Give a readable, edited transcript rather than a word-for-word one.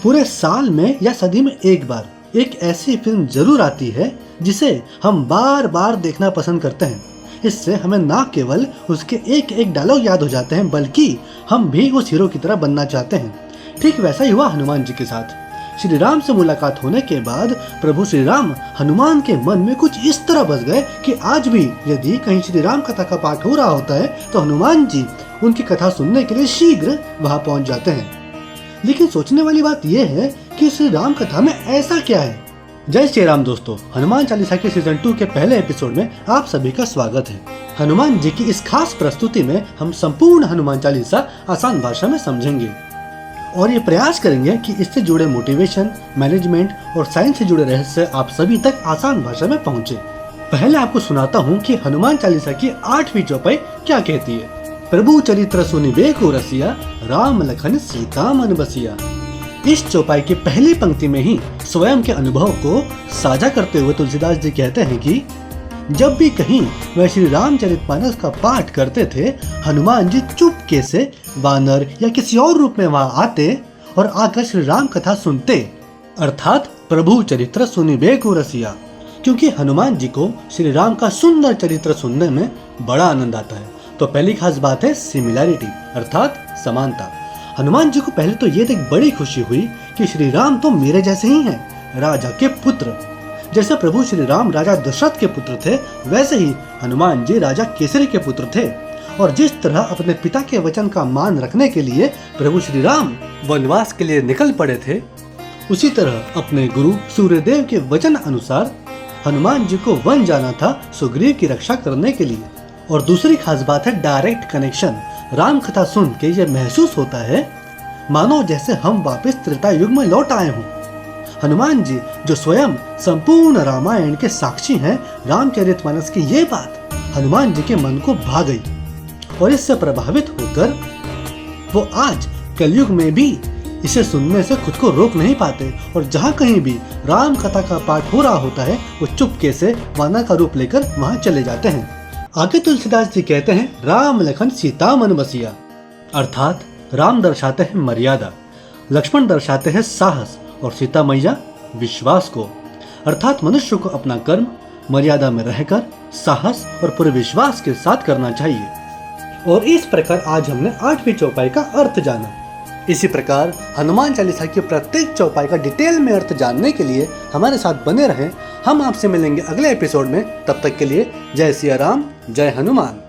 पूरे साल में या सदी में एक बार एक ऐसी फिल्म जरूर आती है जिसे हम बार बार देखना पसंद करते हैं। इससे हमें ना केवल उसके एक एक डायलॉग याद हो जाते हैं, बल्कि हम भी उस हीरो की तरह बनना चाहते हैं। ठीक वैसा ही हुआ हनुमान जी के साथ। श्री राम से मुलाकात होने के बाद प्रभु श्री राम हनुमान के मन में कुछ इस तरह बस गए कि आज भी यदि कहीं श्री राम कथा का पाठ हो रहा होता है तो हनुमान जी उनकी कथा सुनने के लिए शीघ्र वहां पहुंच जाते हैं। लेकिन सोचने वाली बात यह है कि श्री राम कथा में ऐसा क्या है। जय श्री राम दोस्तों, हनुमान चालीसा के सीजन 2 के पहले एपिसोड में आप सभी का स्वागत है। हनुमान जी की इस खास प्रस्तुति में हम संपूर्ण हनुमान चालीसा आसान भाषा में समझेंगे और ये प्रयास करेंगे कि इससे जुड़े मोटिवेशन, मैनेजमेंट और साइंस से जुड़े रहस्य आप सभी तक आसान भाषा में पहुंचे। पहले आपको सुनाता हूँ कि हनुमान चालीसा की 8वीं चौपाई क्या कहती है। प्रभु चरित्र सुनिबे को रसिया, राम लखन सीता मन बसिया। इस चौपाई की पहली पंक्ति में ही स्वयं के अनुभव को साझा करते हुए तुलसीदास जी कहते हैं कि जब भी कहीं वह श्री रामचरितमानस का पाठ करते थे, हनुमान जी चुपके से वानर या किसी और रूप में वहां आते और आकर श्री राम कथा सुनते, अर्थात प्रभु चरित्र सुनिबे को रसिया। क्योंकि हनुमान जी को श्री राम का सुंदर चरित्र सुनने में बड़ा आनंद आता है। तो पहली खास बात है सिमिलैरिटी, अर्थात समानता। हनुमान जी को पहले तो ये देख बड़ी खुशी हुई कि श्री राम तो मेरे जैसे ही हैं, राजा के पुत्र। जैसे प्रभु श्री राम राजा दशरथ के पुत्र थे, वैसे ही हनुमान जी राजा केसरी के पुत्र थे। और जिस तरह अपने पिता के वचन का मान रखने के लिए प्रभु श्री राम वनवास के लिए निकल पड़े थे, उसी तरह अपने गुरु सूर्यदेव के वचन अनुसार हनुमान जी को वन जाना था सुग्रीव की रक्षा करने के लिए। और दूसरी खास बात है डायरेक्ट कनेक्शन। राम कथा सुन के ये महसूस होता है मानो जैसे हम वापस त्रेता युग में लौट आए हों। हनुमान जी जो स्वयं संपूर्ण रामायण के साक्षी हैं, रामचरितमानस की ये बात हनुमान जी के मन को भा गई और इससे प्रभावित होकर वो आज कलयुग में भी इसे सुनने से खुद को रोक नहीं पाते और जहाँ कहीं भी राम कथा का पाठ हो रहा होता है वो चुपके से वानर का रूप लेकर वहां चले जाते हैं। आगे तुलसीदास जी कहते हैं राम लखन सीता मन बसिया, अर्थात राम दर्शाते हैं मर्यादा, लक्ष्मण दर्शाते हैं साहस और सीता मैया विश्वास को। अर्थात मनुष्य को अपना कर्म मर्यादा में रहकर साहस और पूरे विश्वास के साथ करना चाहिए। और इस प्रकार आज हमने 8वीं चौपाई का अर्थ जाना। इसी प्रकार हनुमान चालीसा की प्रत्येक चौपाई का डिटेल में अर्थ जानने के लिए हमारे साथ बने रहें। हम आपसे मिलेंगे अगले एपिसोड में। तब तक के लिए जय सिया राम, जय हनुमान।